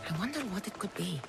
I wonder what it could be.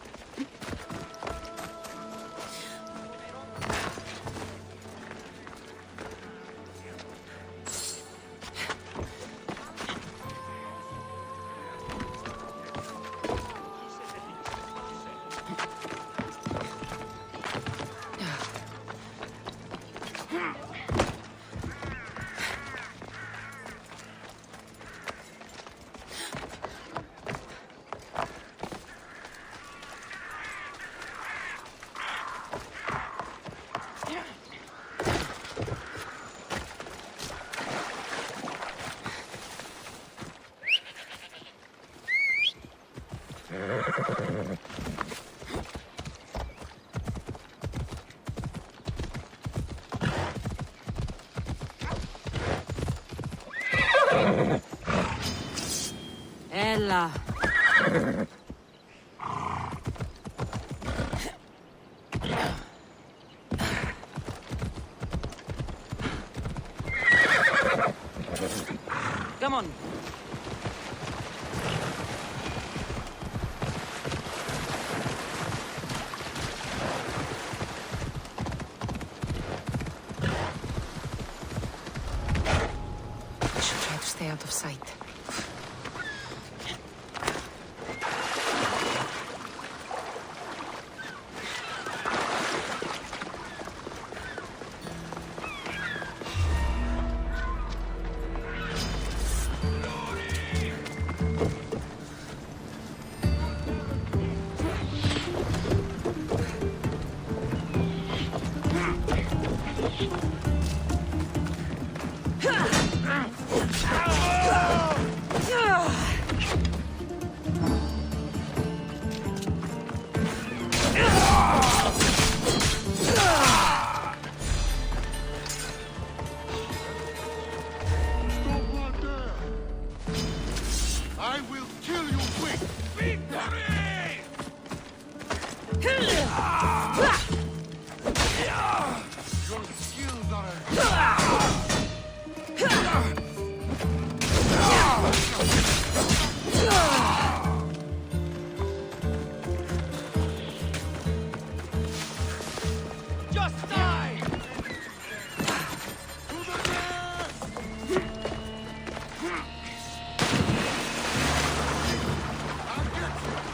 Ella. Come on. I should try to stay out of sight. I will kill you quick! Victory! Your skills are Just die! to the death! I'll get you!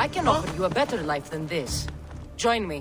I can offer you a better life than this. Join me.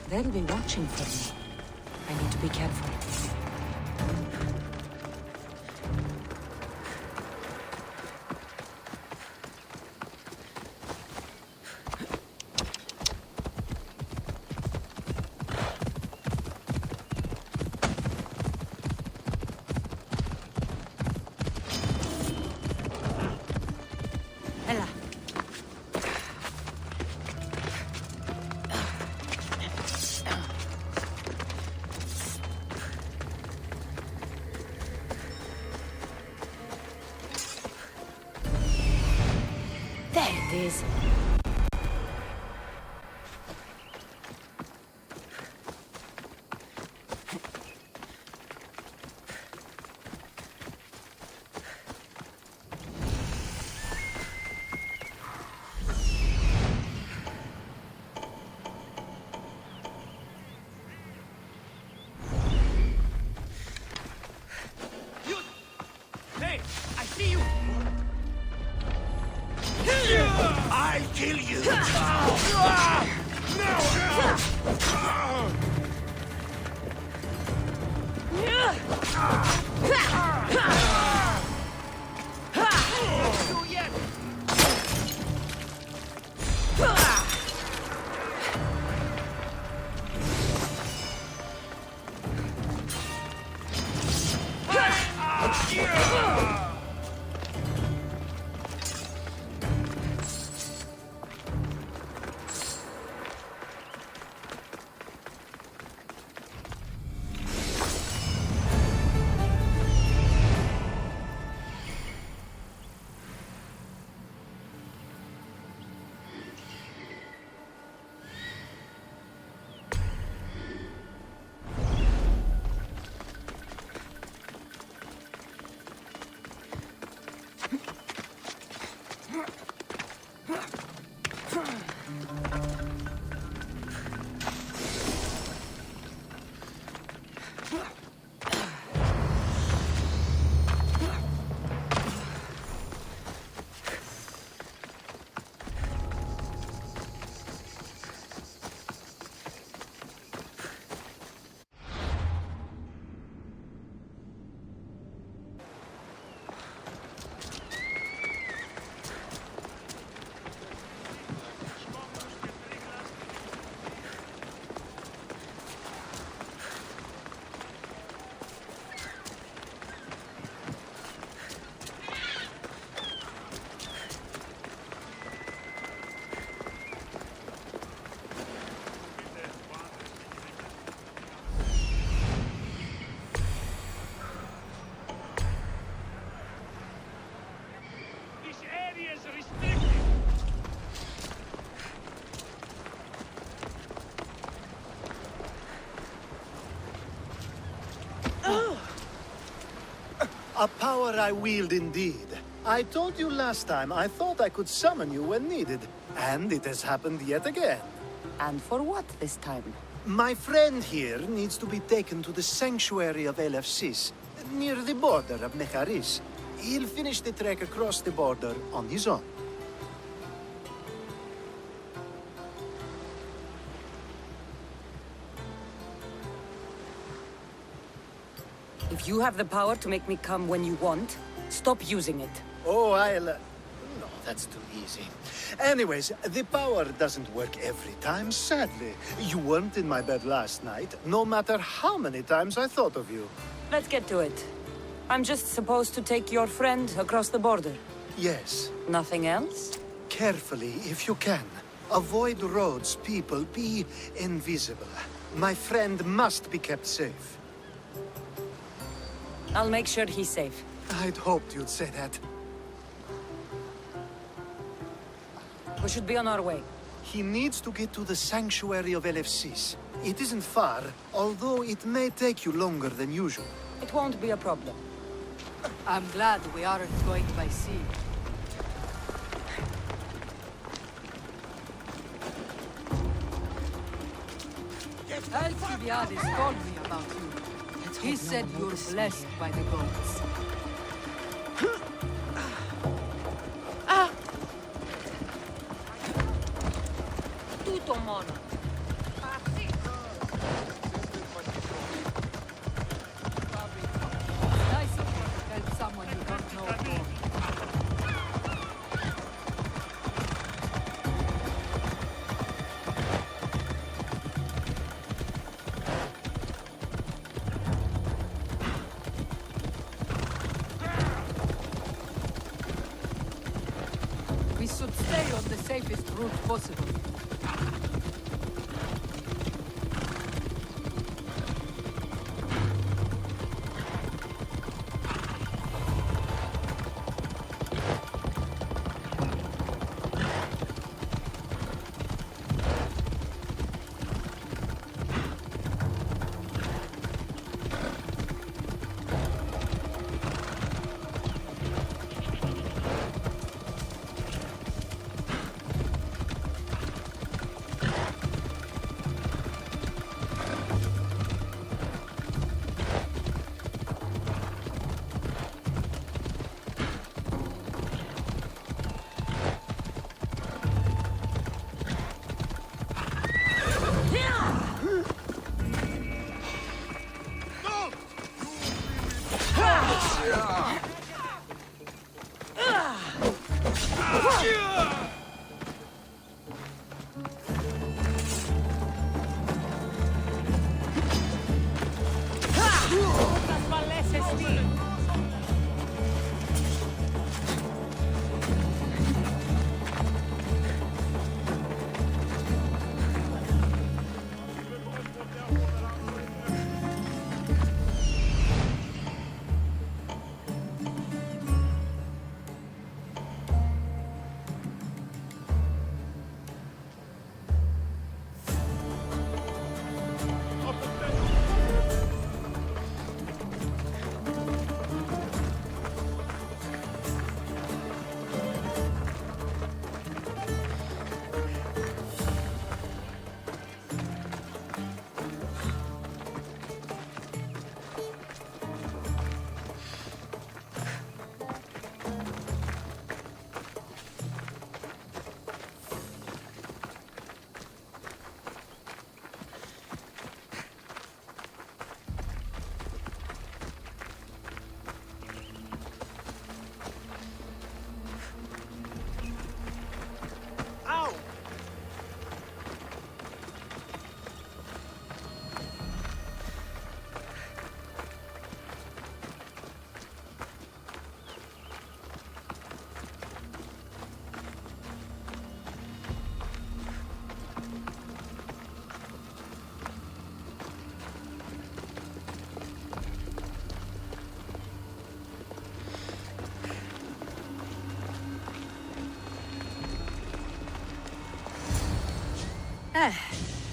They'll be watching for me. I need to be careful. Ella. There it is. Hey, I see you! I kill you! A power I wield indeed. I told you last time I thought I could summon you when needed, and it has happened yet again. And for what this time? My friend here needs to be taken to the sanctuary of Elefsis, near the border of Mecharis. He'll finish the trek across the border on his own. If you have the power to make me come when you want, stop using it. Oh, No, that's too easy. Anyways, the power doesn't work every time, sadly. You weren't in my bed last night, no matter how many times I thought of you. Let's get to it. I'm just supposed to take your friend across the border. Yes. Nothing else? Carefully, if you can. Avoid roads, people, be invisible. My friend must be kept safe. I'll make sure he's safe. I'd hoped you'd say that. We should be on our way. He needs to get to the sanctuary of Elefsis. It isn't far, although it may take you longer than usual. It won't be a problem. I'm glad we aren't going by sea. Alcblades told me about you. He said you're blessed by the gods. Tutto mono. We should stay on the safest route possible.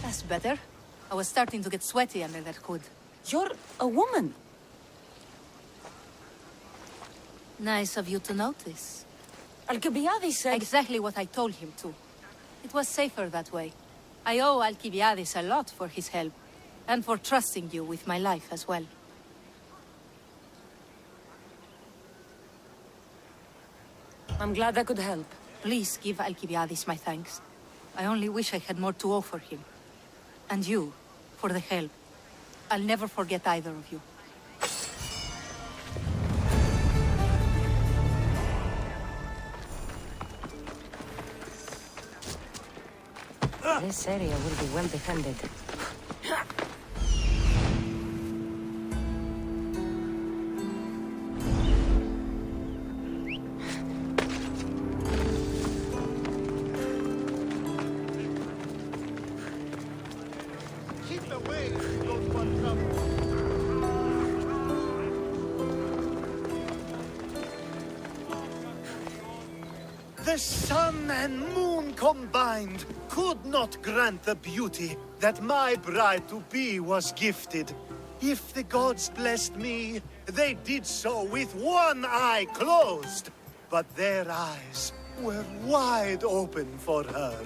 That's better. I was starting to get sweaty under that hood. You're a woman. Nice of you to notice. Alcblades said... Exactly what I told him to. It was safer that way. I owe Alcblades a lot for his help, and for trusting you with my life as well. I'm glad I could help. Please give Alcblades my thanks. I only wish I had more to offer him. And you, for the help. I'll never forget either of you. This area will be well defended. Keep away if you don't want trouble. The sun and moon combined could not grant the beauty that my bride-to-be was gifted. If the gods blessed me, they did so with one eye closed. But their eyes were wide open for her.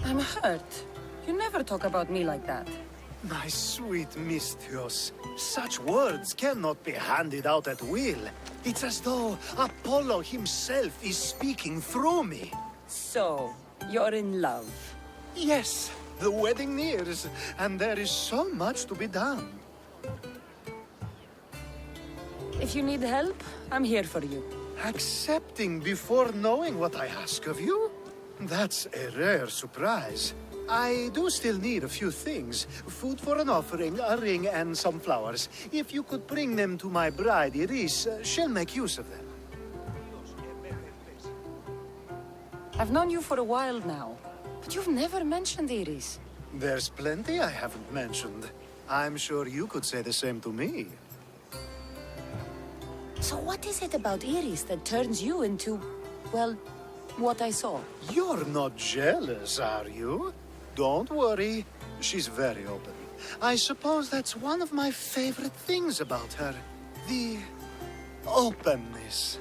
I'm hurt. You never talk about me like that. My sweet Misthios, such words cannot be handed out at will. It's as though Apollo himself is speaking through me. So, you're in love. Yes, the wedding nears, and there is so much to be done. If you need help, I'm here for you. Accepting before knowing what I ask of you? That's a rare surprise. I do still need a few things. Food for an offering, a ring, and some flowers. If you could bring them to my bride, Iris, she'll make use of them. I've known you for a while now, but you've never mentioned Iris. There's plenty I haven't mentioned. I'm sure you could say the same to me. So what is it about Iris that turns you into, well, what I saw? You're not jealous, are you? Don't worry. She's very open. I suppose that's one of my favorite things about her. The openness.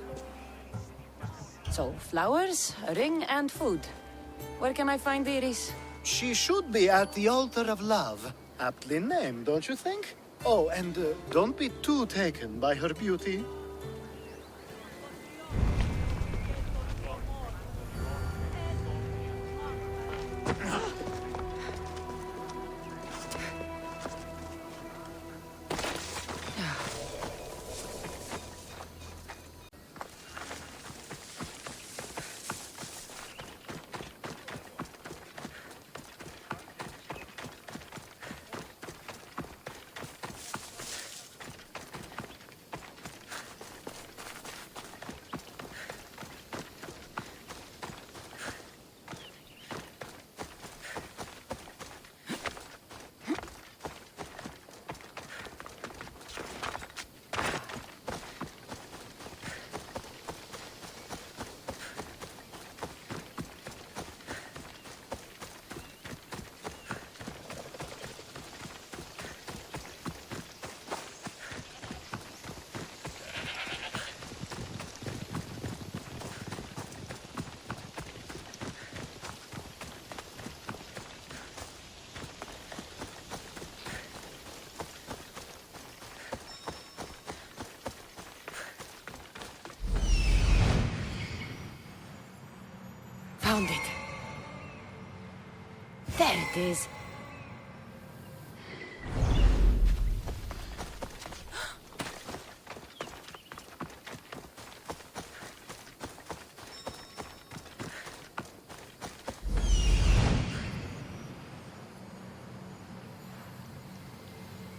So, flowers, a ring, and food. Where can I find Iris? She should be at the altar of love. Aptly named, don't you think? Oh, and don't be too taken by her beauty. Found it. There it is.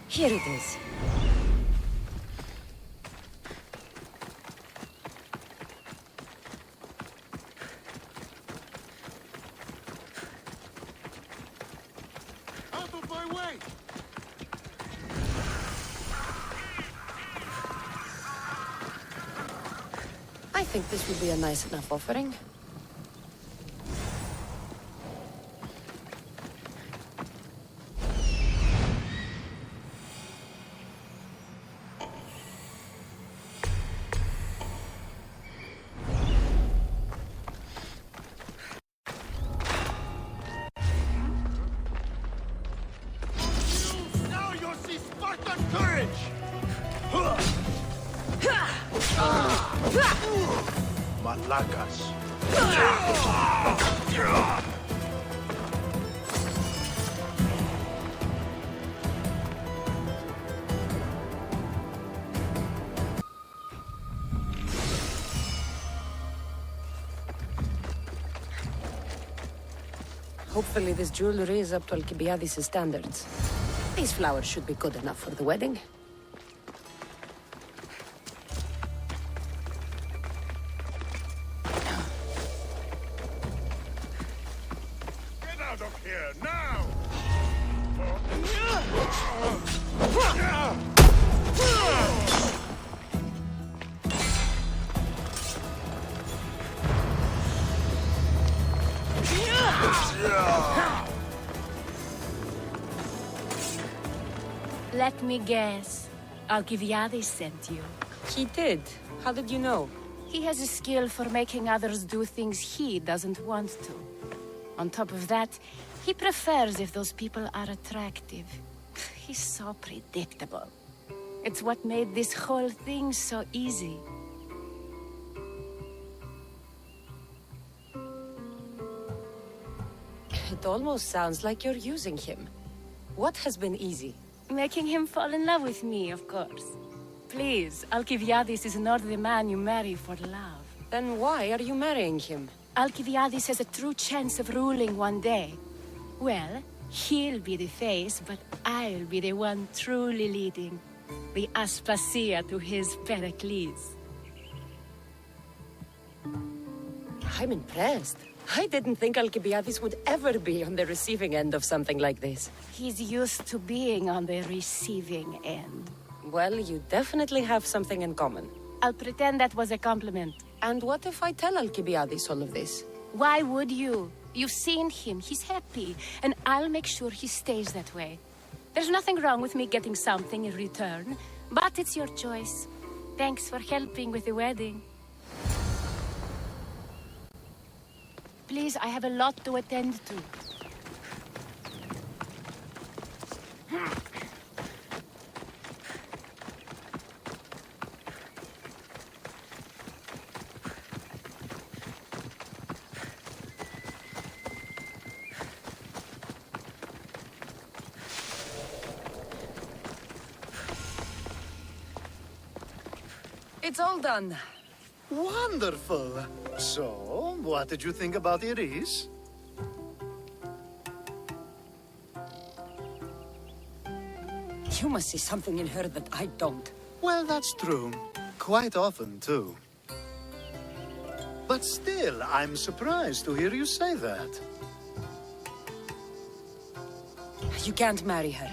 Here it is. Out of my way! I think this would be a nice enough offering. Now you'll see Spartan courage! Malakas. Hopefully this jewelry is up to Alcblades' standards. These flowers should be good enough for the wedding. Get out of here, now! Let me guess. Alcblades sent you. He did. How did you know? He has a skill for making others do things he doesn't want to. On top of that, he prefers if those people are attractive. He's so predictable. It's what made this whole thing so easy. It almost sounds like you're using him. What has been easy? Making him fall in love with me, of course. Please, Alcblades is not the man you marry for love. Then why are you marrying him? Alcblades has a true chance of ruling one day. Well, he'll be the face, but I'll be the one truly leading. The Aspasia to his Pericles. I'm impressed. I didn't think Alcibiades would ever be on the receiving end of something like this. He's used to being on the receiving end. Well, you definitely have something in common. I'll pretend that was a compliment. And what if I tell Alcibiades all of this? Why would you? You've seen him. He's happy. And I'll make sure he stays that way. There's nothing wrong with me getting something in return, but it's your choice. Thanks for helping with the wedding. Please, I have a lot to attend to. It's all done. Wonderful. So, what did you think about Iris? You must see something in her that I don't. Well, that's true. Quite often, too. But still, I'm surprised to hear you say that. You can't marry her.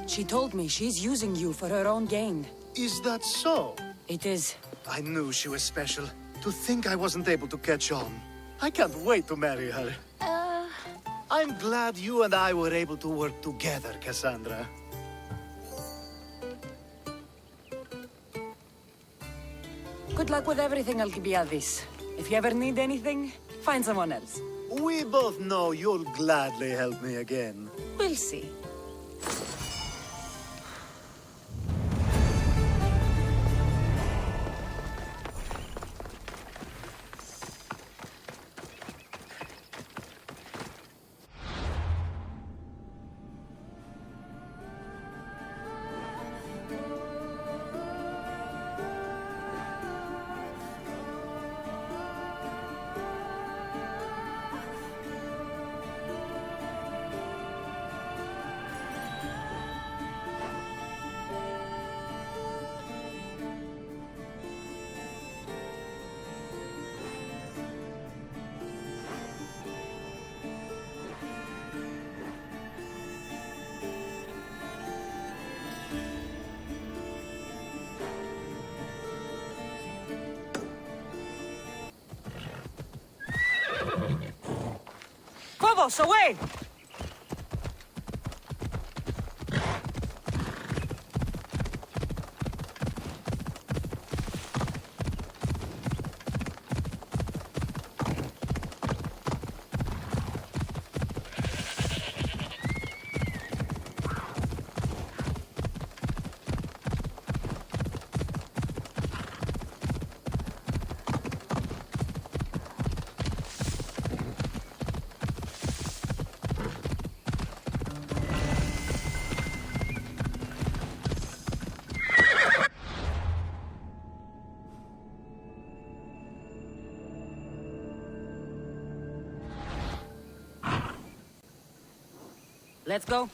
She told me she's using you for her own gain. Is that so? It is. I knew she was special. To think I wasn't able to catch on. I can't wait to marry her. I'm glad you and I were able to work together, Cassandra. Good luck with everything, Alcibiades. If you ever need anything, find someone else. We both know you'll gladly help me again. We'll see. Phobos, away! Let's go.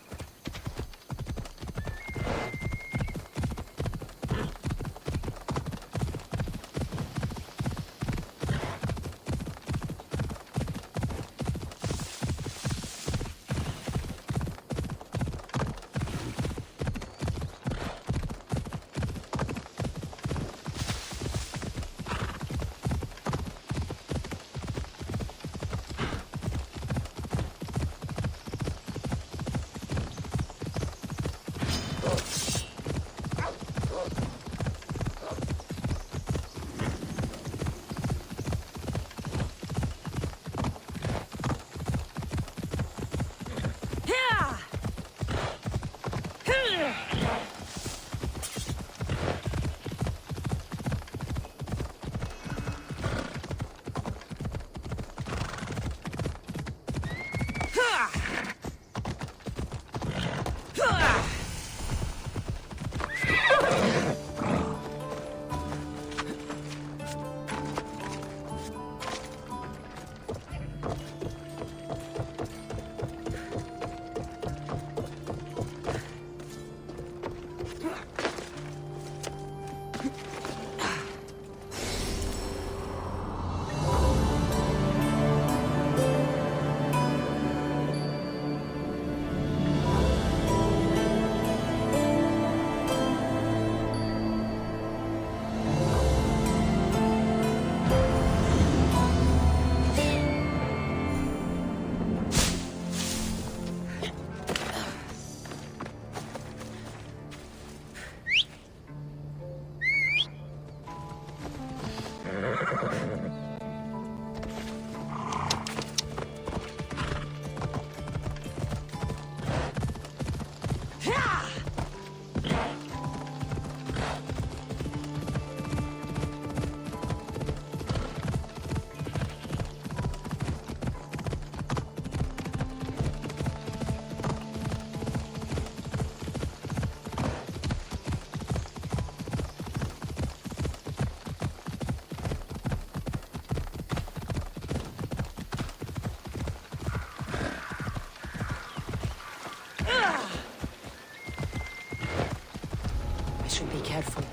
careful.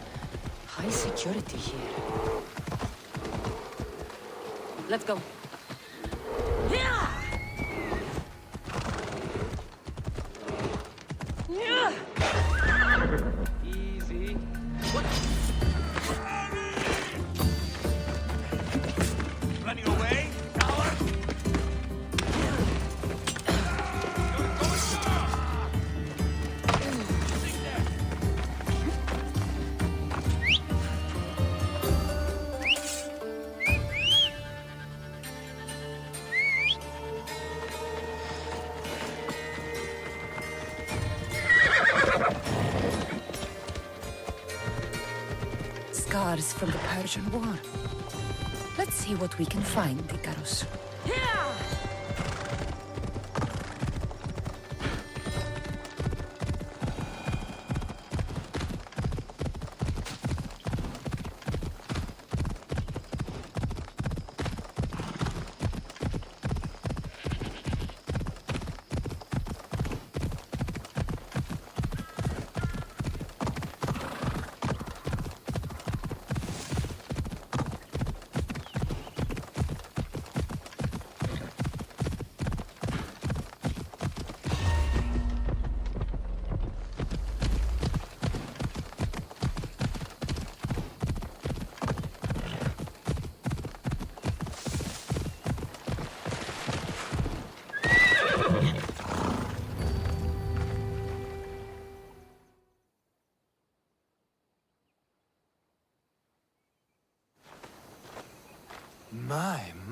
High security here. Let's go. Easy. Running away, coward! Scars from the Persian War. Let's see what we can find, Icarus.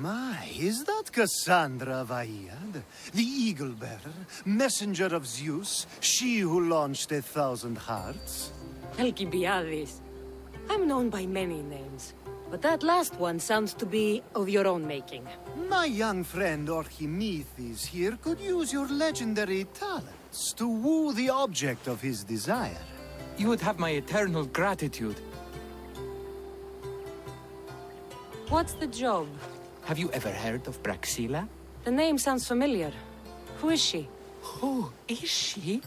My, is that Cassandra of Aiad, the eagle-bearer, messenger of Zeus, she who launched 1,000 hearts? Alcblades. I'm known by many names, but that last one sounds to be of your own making. My young friend Archimedes here could use your legendary talents to woo the object of his desire. You would have my eternal gratitude. What's the job? Have you ever heard of Praxilla? The name sounds familiar. Who is she? Who is she?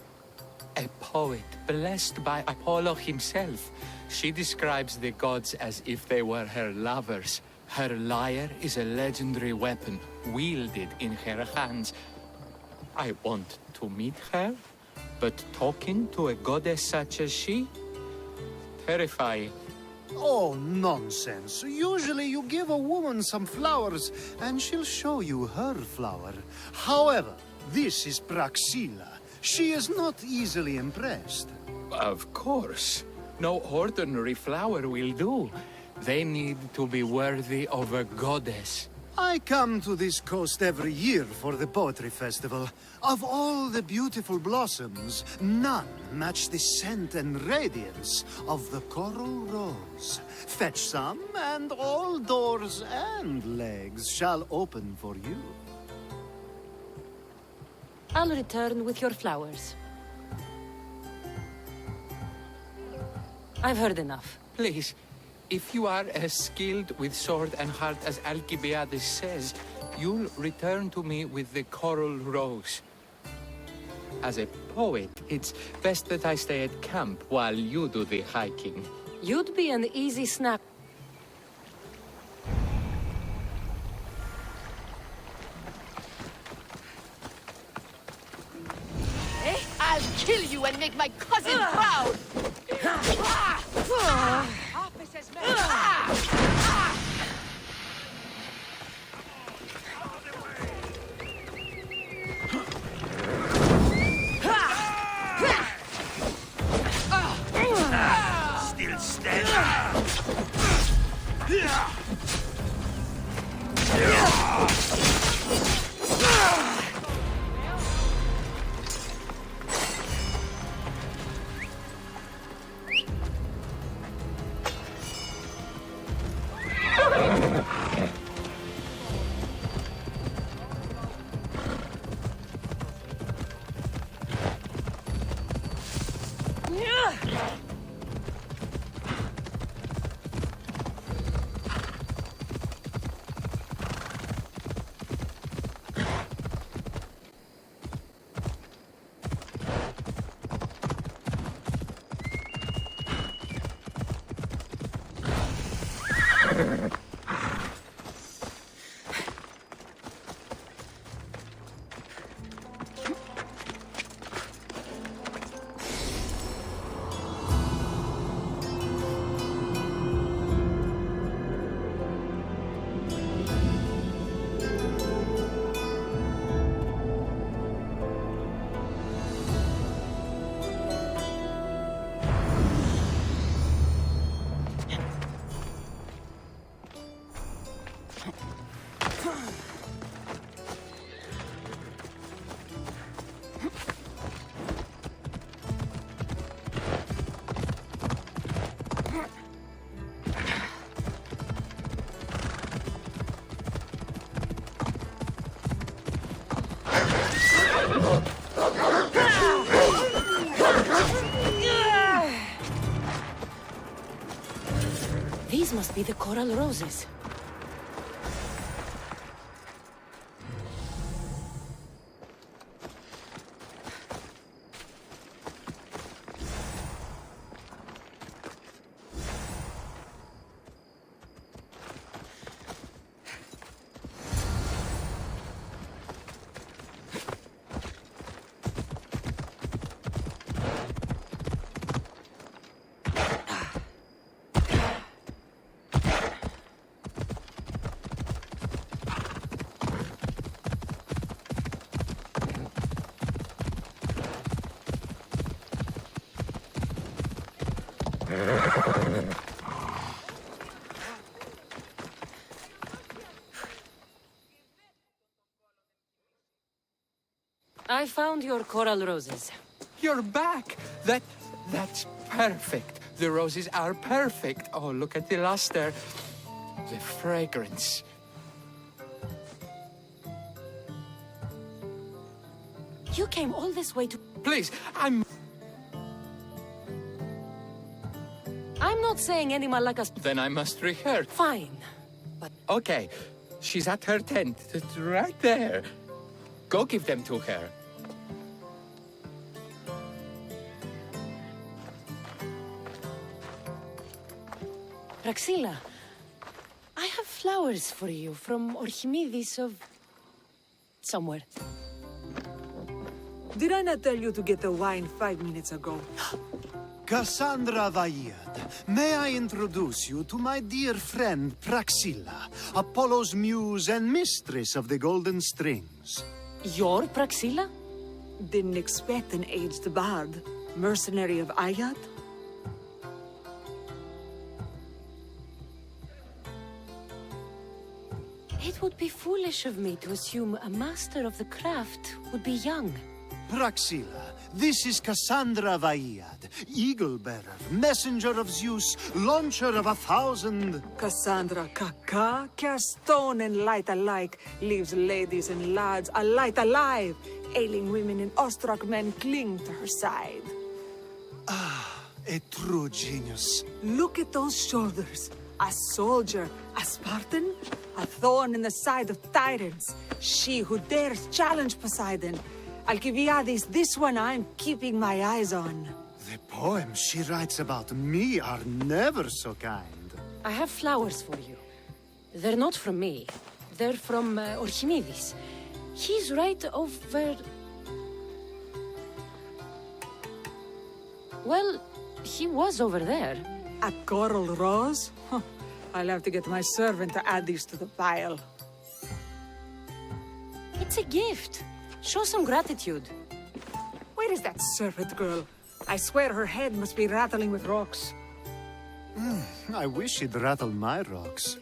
A poet blessed by Apollo himself. She describes the gods as if they were her lovers. Her lyre is a legendary weapon wielded in her hands. I want to meet her, but talking to a goddess such as she? Terrifying. Oh, nonsense. Usually you give a woman some flowers, and she'll show you her flower. However, this is Praxilla. She is not easily impressed. Of course. No ordinary flower will do. They need to be worthy of a goddess. I come to this coast every year for the poetry festival. Of all the beautiful blossoms, none match the scent and radiance of the coral rose. Fetch some, and all doors and legs shall open for you. I'll return with your flowers. I've heard enough. Please, if you are as skilled with sword and heart as Alcblades says, you'll return to me with the coral rose. As a poet, it's best that I stay at camp while you do the hiking. You'd be an easy snap. I'll kill you and make my cousin proud! Officers, Still standing. These must be the coral roses. I found your coral roses. You're back! That's perfect. The roses are perfect. Oh, look at the luster. The fragrance. You came all this way to... Please, I'm not saying any malakas... Then I must rehearse. Fine. Okay, she's at her tent. It's right there. Go give them to her. Praxilla, I have flowers for you from Archimedes of... somewhere. Did I not tell you to get the wine 5 minutes ago? Cassandra Vaiad, may I introduce you to my dear friend Praxilla, Apollo's muse and mistress of the golden strings. Your Praxilla? Didn't expect an aged bard. Mercenary of Ayad? It would be foolish of me to assume a master of the craft would be young. Praxilla, this is Cassandra Vaiad, eagle-bearer, messenger of Zeus, launcher of 1,000... Cassandra Kaka, cast stone and light alike, leaves ladies and lads alight alive. Ailing women and awestruck men cling to her side. A true genius. Look at those shoulders. A soldier, a Spartan, a thorn in the side of tyrants. She who dares challenge Poseidon. Alcibiades, this one I'm keeping my eyes on. The poems she writes about me are never so kind. I have flowers for you. They're not from me. They're from Archimedes. He's right over... Well, he was over there. A coral rose? Huh. I'll have to get my servant to add these to the pile. It's a gift. Show some gratitude. Where is that servant girl? I swear her head must be rattling with rocks. I wish she'd rattle my rocks.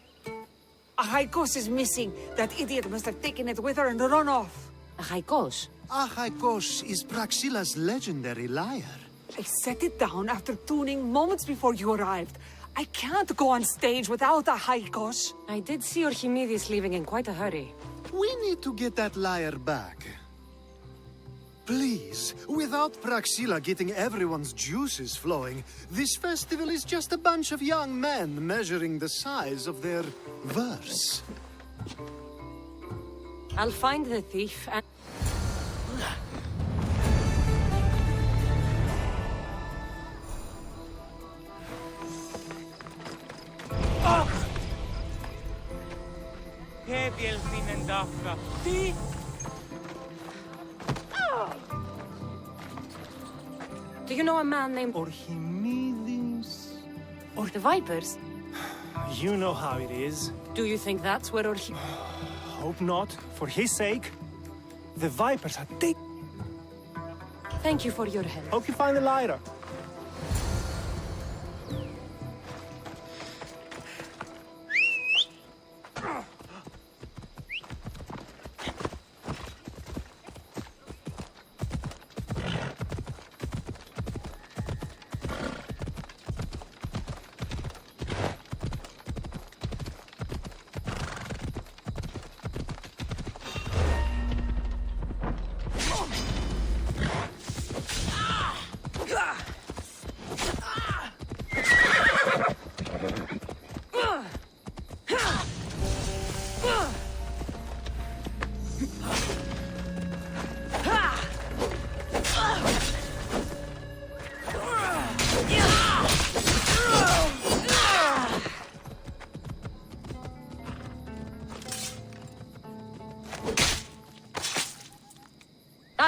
A Haikos is missing. That idiot must have taken it with her and run off. A haikos. Achaikos is Praxilla's legendary lyre. I set it down after tuning moments before you arrived. I can't go on stage without a Haikos. I did see Archimedes leaving in quite a hurry. We need to get that lyre back. Please, without Praxilla getting everyone's juices flowing, this festival is just a bunch of young men measuring the size of their verse. I'll find the thief and... Και διελθύνεν ταύτα. Τι! Do you know a man named Orchimedis. or the Vipers? You know how it is. Do you think that's where Hope not. For his sake. The Vipers are taken. Thank you for your help. Hope you find the lighter.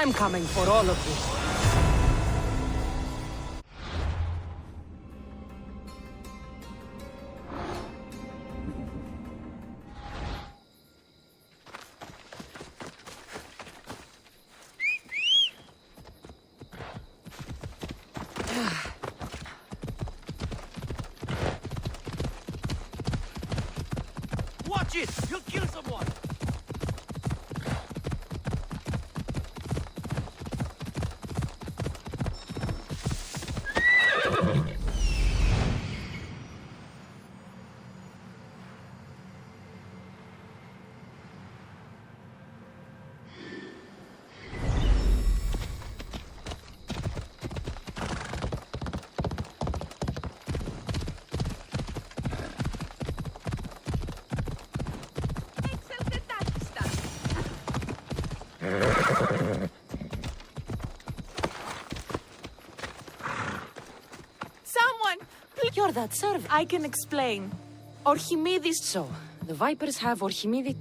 I'm coming for all of you. Watch it! You'll kill someone! Someone! You're that servant. I can explain. Archimedes. So, the Vipers have Archimedes.